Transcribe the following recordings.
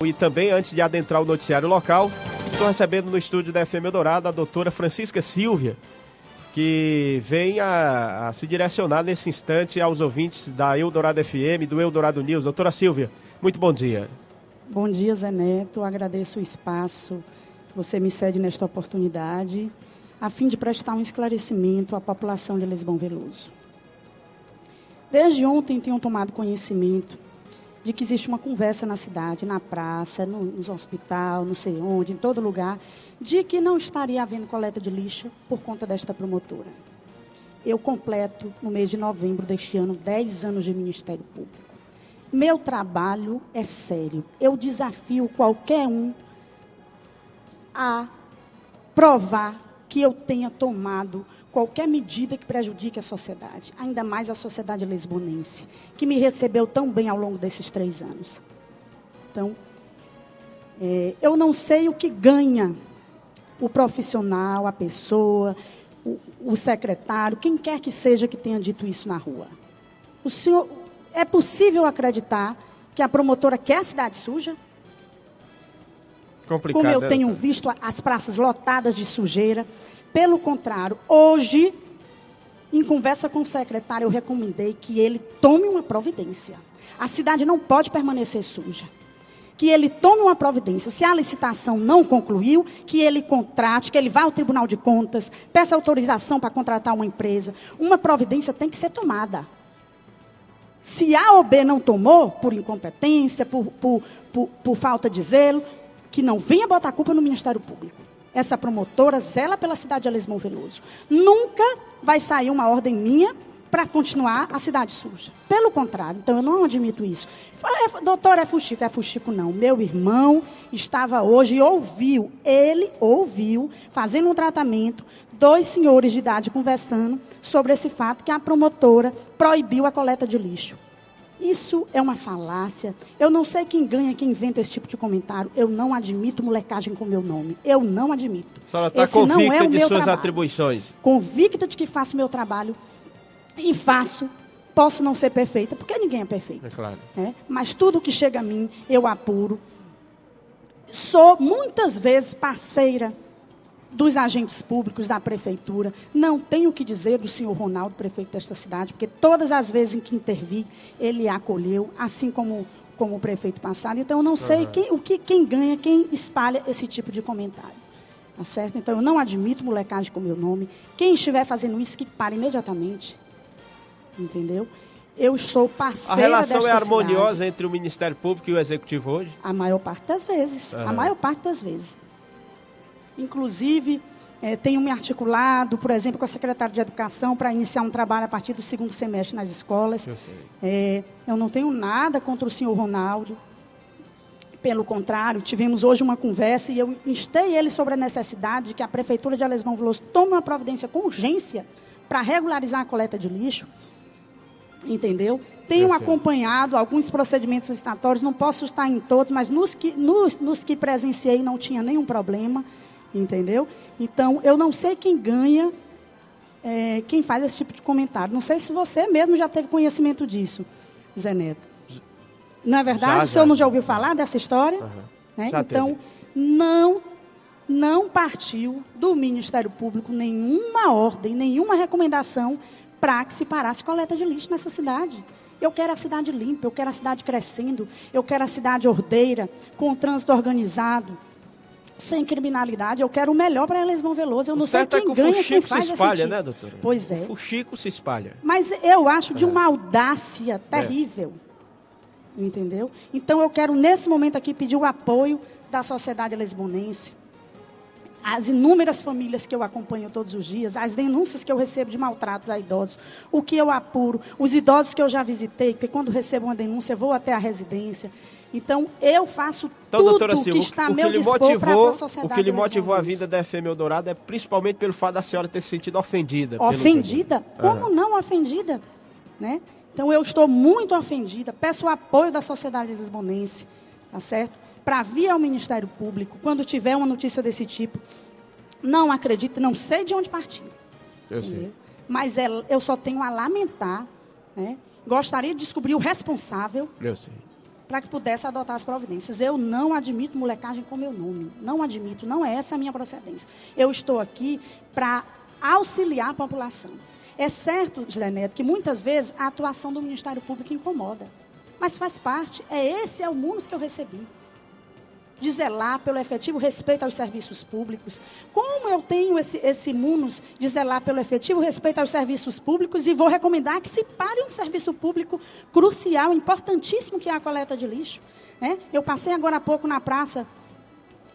E também, antes de adentrar o noticiário local, estou recebendo no estúdio da FM Eldorado a doutora Francisca Silvia, que vem a se direcionar nesse instante aos ouvintes da Eldorado FM, do Eldorado News. Doutora Silvia, muito bom dia. Bom dia, Zé Neto. Agradeço o espaço que você me cede nesta oportunidade, a fim de prestar um esclarecimento à população de Lisbão Veloso. Desde ontem tenho tomado conhecimento de que existe uma conversa na cidade, na praça, no hospital, não sei onde, em todo lugar, de que não estaria havendo coleta de lixo por conta desta promotora. Eu completo, no mês de novembro deste ano, 10 anos de Ministério Público. Meu trabalho é sério. Eu desafio qualquer um a provar que eu tenha tomado qualquer medida que prejudique a sociedade, ainda mais a sociedade lisbonense, que me recebeu tão bem ao longo desses 3 anos. Então, eu não sei o que ganha o profissional, a pessoa, o secretário, quem quer que seja que tenha dito isso na rua. O senhor, é possível acreditar que a promotora quer a cidade suja? Complicado, como eu tenho visto as praças lotadas de sujeira. Pelo contrário, hoje, em conversa com o secretário, eu recomendei que ele tome uma providência. A cidade não pode permanecer suja. Que ele tome uma providência. Se a licitação não concluiu, que ele contrate, que ele vá ao Tribunal de Contas, peça autorização para contratar uma empresa. Uma providência tem que ser tomada. Se A ou B não tomou, por incompetência, por falta de zelo, que não venha botar a culpa no Ministério Público. Essa promotora zela pela cidade de Lisbão Veloso. Nunca vai sair uma ordem minha para continuar a cidade suja. Pelo contrário, então eu não admito isso. Doutor, é fuxico não. Meu irmão estava hoje e ele ouviu, fazendo um tratamento, 2 senhores de idade conversando sobre esse fato que a promotora proibiu a coleta de lixo. Isso é uma falácia. Eu não sei quem ganha, quem inventa esse tipo de comentário. Eu não admito molecagem com meu nome. Eu não admito. A senhora está convicta de suas atribuições? Convicta de que faço o meu trabalho. E faço. Posso não ser perfeita, porque ninguém é perfeito. É claro. Mas tudo que chega a mim, eu apuro. Sou, muitas vezes, parceira dos agentes públicos, da prefeitura. Não tenho o que dizer do senhor Ronaldo, prefeito desta cidade, porque todas as vezes em que intervi, ele acolheu, assim como o prefeito passado. Então, eu não sei quem ganha, quem espalha esse tipo de comentário. Tá certo? Então, eu não admito molecagem com meu nome. Quem estiver fazendo isso, que pare imediatamente. Entendeu? Eu sou parceira desta cidade. A relação é harmoniosa entre o Ministério Público e o Executivo hoje? A maior parte das vezes. A maior parte das vezes. Inclusive, tenho me articulado, por exemplo, com a secretária de Educação para iniciar um trabalho a partir do 2º semestre nas escolas. Eu sei. Eu não tenho nada contra o senhor Ronaldo. Pelo contrário, tivemos hoje uma conversa e eu instei ele sobre a necessidade de que a Prefeitura de Lisbão Veloso tome uma providência com urgência para regularizar a coleta de lixo. Entendeu? Tenho acompanhado alguns procedimentos licitatórios, não posso estar em todos, mas nos que presenciei não tinha nenhum problema. Entendeu? Então, eu não sei quem ganha, quem faz esse tipo de comentário. Não sei se você mesmo já teve conhecimento disso, Zé Neto. Não é verdade? O senhor não já ouviu falar dessa história? Então, não partiu do Ministério Público nenhuma ordem, nenhuma recomendação para que se parasse coleta de lixo nessa cidade. Eu quero a cidade limpa, eu quero a cidade crescendo, eu quero a cidade ordeira, com o trânsito organizado, sem criminalidade. Eu quero o melhor para Lisbão Veloso. Eu não sei quem ganha, quem faz se espalha, tipo. Né, doutora? Pois é. O fuxico se espalha. Mas eu acho de uma audácia terrível. Entendeu? Então, eu quero, nesse momento aqui, pedir o apoio da sociedade lisbonense, as inúmeras famílias que eu acompanho todos os dias, as denúncias que eu recebo de maltratos a idosos, o que eu apuro, os idosos que eu já visitei, porque quando recebo uma denúncia, vou até a residência. Então, eu faço tudo Silva, que está a meu dispor para a sociedade. O que lhe motivou a vinda da FM Eldorado é principalmente pelo fato da senhora ter se sentido ofendida. Ofendida? Como não ofendida? Né? Então, eu estou muito ofendida. Peço o apoio da sociedade lisbonense, tá certo? Para vir ao Ministério Público, quando tiver uma notícia desse tipo. Não acredito, não sei de onde partiu. Eu sei. Mas eu só tenho a lamentar, né? Gostaria de descobrir o responsável. Eu sei. para que pudesse adotar as providências. Eu não admito molecagem com meu nome. Não admito, não é essa a minha procedência. Eu estou aqui para auxiliar a população. É certo, José Neto, que muitas vezes a atuação do Ministério Público incomoda. Mas faz parte. Esse é o munus que eu recebi. De zelar pelo efetivo respeito aos serviços públicos. Como eu tenho esse munus de zelar pelo efetivo respeito aos serviços públicos e vou recomendar que se pare um serviço público crucial, importantíssimo, que é a coleta de lixo. Né? Eu passei agora há pouco na Praça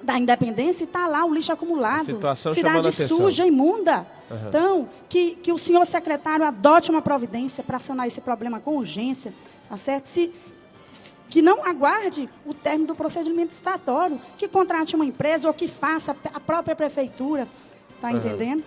da Independência e está lá o lixo acumulado. Cidade suja, imunda. Uhum. Então, que o senhor secretário adote uma providência para sanar esse problema com urgência, tá certo? Que não aguarde o término do procedimento licitatório, que contrate uma empresa ou que faça a própria prefeitura, está entendendo?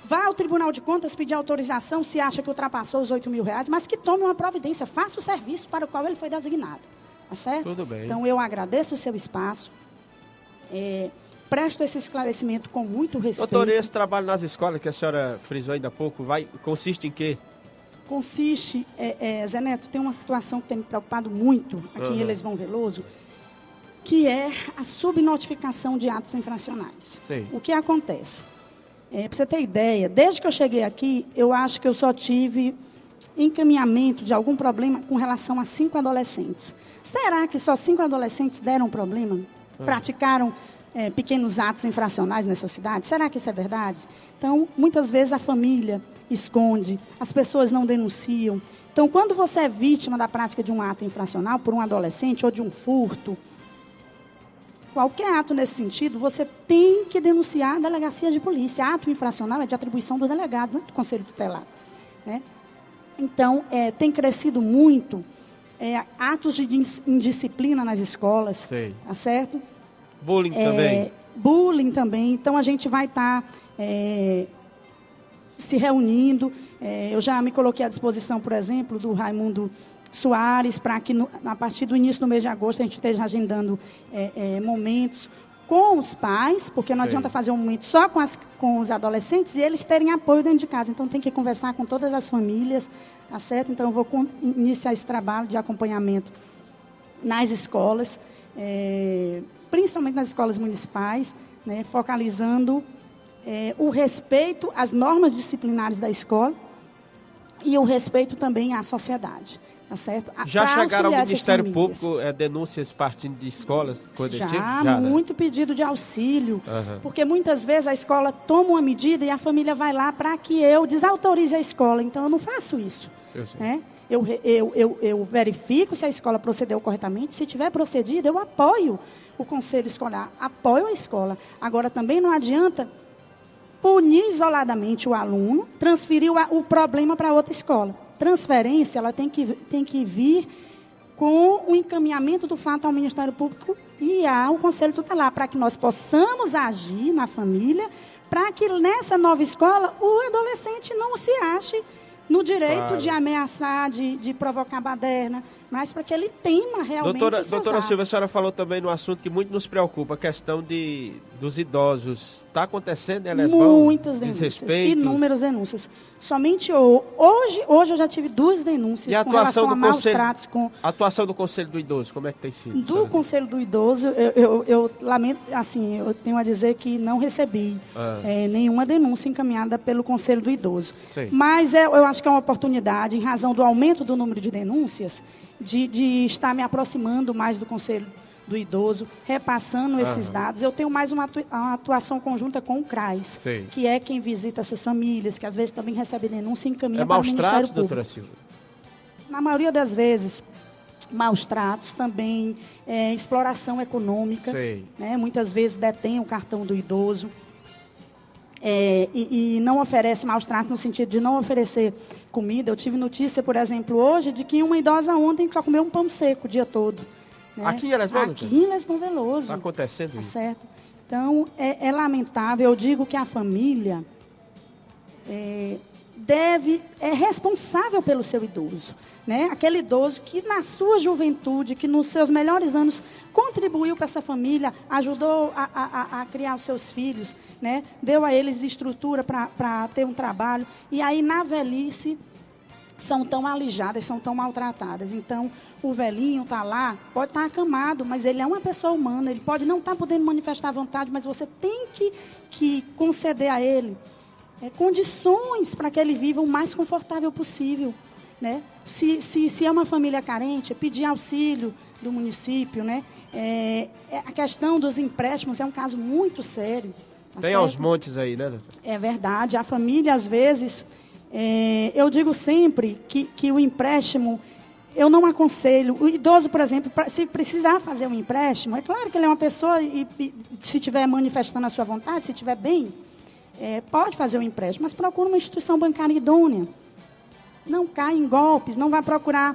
Vá ao Tribunal de Contas pedir autorização se acha que ultrapassou os R$8.000, mas que tome uma providência, faça o serviço para o qual ele foi designado, tá certo? Tudo bem. Então, eu agradeço o seu espaço, presto esse esclarecimento com muito respeito. Doutora, esse trabalho nas escolas que a senhora frisou ainda há pouco, consiste em quê? Consiste, Zé Neto, tem uma situação que tem me preocupado muito aqui em Elisvão Veloso, que é a subnotificação de atos infracionais. Sim. O que acontece? Para você ter ideia, desde que eu cheguei aqui, eu acho que eu só tive encaminhamento de algum problema com relação a 5 adolescentes. Será que só 5 adolescentes deram problema? Praticaram pequenos atos infracionais nessa cidade? Será que isso é verdade? Então, muitas vezes a família esconde, as pessoas não denunciam. Então, quando você é vítima da prática de um ato infracional por um adolescente ou de um furto, qualquer ato nesse sentido, você tem que denunciar a delegacia de polícia. Ato infracional é de atribuição do delegado, não é do Conselho Tutelar. Né? Então, tem crescido muito atos de indisciplina nas escolas, Sei. Tá certo? Bullying também. Bullying também. Então, a gente vai estar se reunindo. Eu já me coloquei à disposição, por exemplo, do Raimundo Soares, para que, a partir do início do mês de agosto, a gente esteja agendando momentos com os pais, porque não adianta fazer um momento só com os adolescentes e eles terem apoio dentro de casa. Então, tem que conversar com todas as famílias, tá certo? Então, eu vou iniciar esse trabalho de acompanhamento nas escolas, principalmente nas escolas municipais, né, focalizando o respeito às normas disciplinares da escola e o respeito também à sociedade, tá certo? Já chegaram ao Ministério Público denúncias partindo de escolas, coisas desse tipo? Já, muito pedido de auxílio, porque muitas vezes a escola toma uma medida e a família vai lá para que eu desautorize a escola, então eu não faço isso, né? Eu verifico se a escola procedeu corretamente, se tiver procedido, eu apoio o conselho escolar, apoio a escola. Agora, também não adianta punir isoladamente o aluno, transferir o problema para outra escola. Transferência, ela tem que vir com o encaminhamento do fato ao Ministério Público e ao Conselho Tutelar, para que nós possamos agir na família, para que nessa nova escola o adolescente não se ache no direito de ameaçar, de provocar baderna, mas para que ele tema realmente Doutora Silvia, a senhora falou também no assunto que muito nos preocupa, a questão dos idosos. Está acontecendo em Elisvão? Muitas denúncias, inúmeras denúncias. Somente hoje eu já tive 2 denúncias com relação a maus tratos. A atuação do Conselho do Idoso, como é que tem sido? Do Conselho do Idoso, eu lamento, assim, eu tenho a dizer que não recebi nenhuma denúncia encaminhada pelo Conselho do Idoso. Sim. Mas eu acho que é uma oportunidade, em razão do aumento do número de denúncias, de estar me aproximando mais do Conselho do Idoso, repassando esses dados. Eu tenho mais uma atuação conjunta com o CRAS, que é quem visita essas famílias, que às vezes também recebe denúncia e encaminha para o Ministério Público. Doutora Silvia? Na maioria das vezes, maus tratos também, exploração econômica, né? Muitas vezes detém o cartão do idoso. E não oferece maus tratos no sentido de não oferecer comida. Eu tive notícia, por exemplo, hoje, de que uma idosa ontem só comeu um pão seco o dia todo. Né? Aqui em Elisvão? Aqui em Elisvão Veloso. Está acontecendo isso? Certo. Então, é lamentável. Eu digo que a família é responsável pelo seu idoso. Né? Aquele idoso que na sua juventude, que nos seus melhores anos, contribuiu para essa família, ajudou a criar os seus filhos, né? Deu a eles estrutura para ter um trabalho. E aí, na velhice, são tão alijadas, são tão maltratadas. Então, o velhinho está lá, pode estar acamado, mas ele é uma pessoa humana, ele pode não estar podendo manifestar vontade, mas você tem que conceder a ele condições para que ele viva o mais confortável possível, né? Se é uma família carente, pedir auxílio do município, né? A questão dos empréstimos é um caso muito sério. Tá Tem certo? aos montes aí, né, doutor? É verdade, a família às vezes... eu digo sempre que o empréstimo, eu não aconselho. O idoso, por exemplo, se precisar fazer um empréstimo, é claro que ele é uma pessoa e se estiver manifestando a sua vontade, se estiver bem, pode fazer um empréstimo, mas procure uma instituição bancária idônea. Não caia em golpes, não vá procurar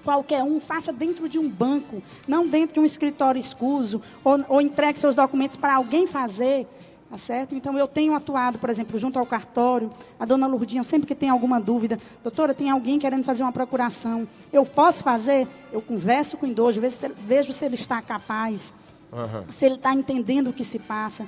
qualquer um, faça dentro de um banco, não dentro de um escritório escuso, ou entregue seus documentos para alguém fazer. Tá certo? Então, eu tenho atuado, por exemplo, junto ao cartório, a dona Lourdinha, sempre que tem alguma dúvida, doutora, tem alguém querendo fazer uma procuração, eu posso fazer? Eu converso com o idoso, vejo se ele está capaz, se ele está entendendo o que se passa.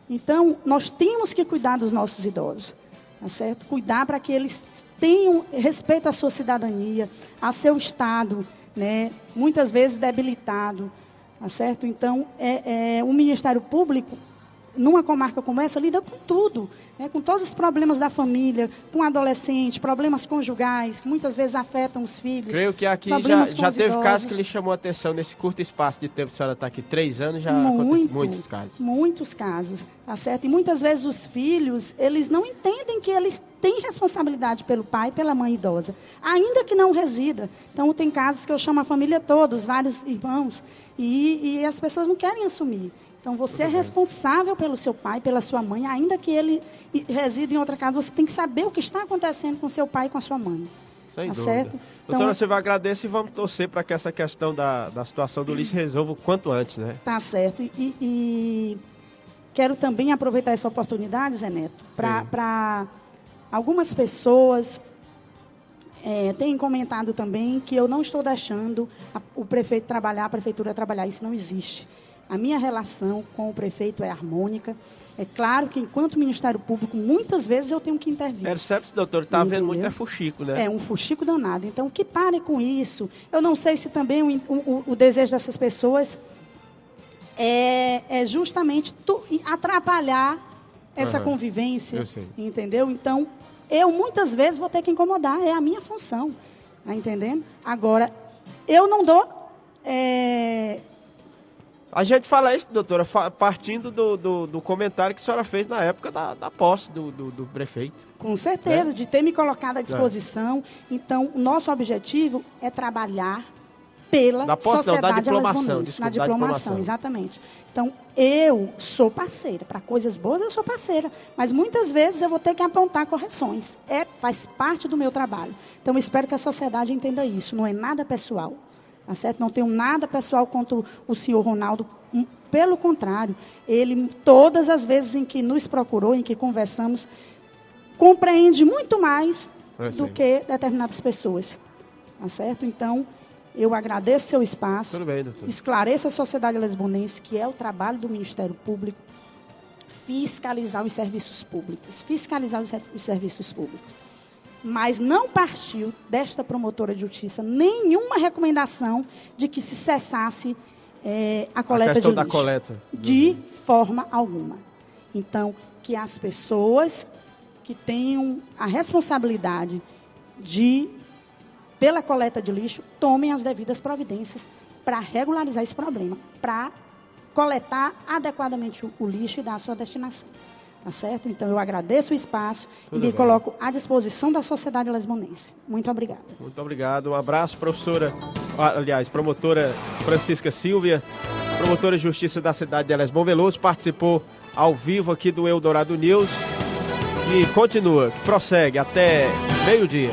Então, nós temos que cuidar dos nossos idosos, tá certo? Cuidar para que eles tenham respeito à sua cidadania, ao seu estado, né? Muitas vezes debilitado, tá certo? Então, o Ministério Público, numa comarca como essa, lida com tudo, né? Com todos os problemas da família, com adolescente, problemas conjugais, que muitas vezes afetam os filhos. Creio que aqui já teve casos que lhe chamou a atenção nesse curto espaço de tempo que a senhora está aqui, 3 anos, já aconteceu muitos casos. Muitos casos, tá certo? E muitas vezes os filhos, eles não entendem que eles têm responsabilidade pelo pai e pela mãe idosa, ainda que não resida. Então, tem casos que eu chamo a família toda, vários irmãos, e as pessoas não querem assumir. Então, você é responsável pelo seu pai, pela sua mãe, ainda que ele resida em outra casa, você tem que saber o que está acontecendo com seu pai e com a sua mãe. Sem tá dúvida. Certo? Doutora, você vai agradecer e vamos torcer para que essa questão da situação do lixo resolva o quanto antes, né? Tá certo. E quero também aproveitar essa oportunidade, Zé Neto, para algumas pessoas têm comentado também que eu não estou deixando o prefeito trabalhar, a prefeitura trabalhar. Isso não existe. A minha relação com o prefeito é harmônica. É claro que, enquanto Ministério Público, muitas vezes eu tenho que intervir. Percebe-se, doutor, está havendo muito fuxico, né? É um fuxico danado. Então, que pare com isso. Eu não sei se também o desejo dessas pessoas é justamente atrapalhar essa convivência. Eu sei. Entendeu? Então, eu muitas vezes vou ter que incomodar. É a minha função. Tá entendendo? Agora, eu não dou... A gente fala isso, doutora, partindo do comentário que a senhora fez na época da posse do prefeito. Com certeza, de ter me colocado à disposição. Então, o nosso objetivo é trabalhar pela sociedade alesbonense. Na diplomação, exatamente. Então, eu sou parceira. Para coisas boas, eu sou parceira. Mas, muitas vezes, eu vou ter que apontar correções. Faz parte do meu trabalho. Então, eu espero que a sociedade entenda isso. Não é nada pessoal. Tá certo? Não tenho nada pessoal contra o senhor Ronaldo. Pelo contrário, ele, todas as vezes em que nos procurou, em que conversamos, compreende muito mais do que determinadas pessoas. Tá certo? Então, eu agradeço seu espaço. Tudo bem, doutor. Esclareça a sociedade alesbonense, que é o trabalho do Ministério Público, fiscalizar os serviços públicos. Fiscalizar os serviços públicos. Mas não partiu desta promotora de justiça nenhuma recomendação de que se cessasse a coleta de lixo. Da coleta. De forma alguma. Então, que as pessoas que tenham a responsabilidade pela coleta de lixo, tomem as devidas providências para regularizar esse problema, para coletar adequadamente o lixo e dar a sua destinação. Tá certo? Então, eu agradeço o espaço e me coloco à disposição da sociedade alesbonense. Muito obrigada. Muito obrigado. Um abraço, promotora Francisca Sílvia, promotora de justiça da cidade de Elesbom Veloso, participou ao vivo aqui do Eldorado News e continua, prossegue até meio-dia.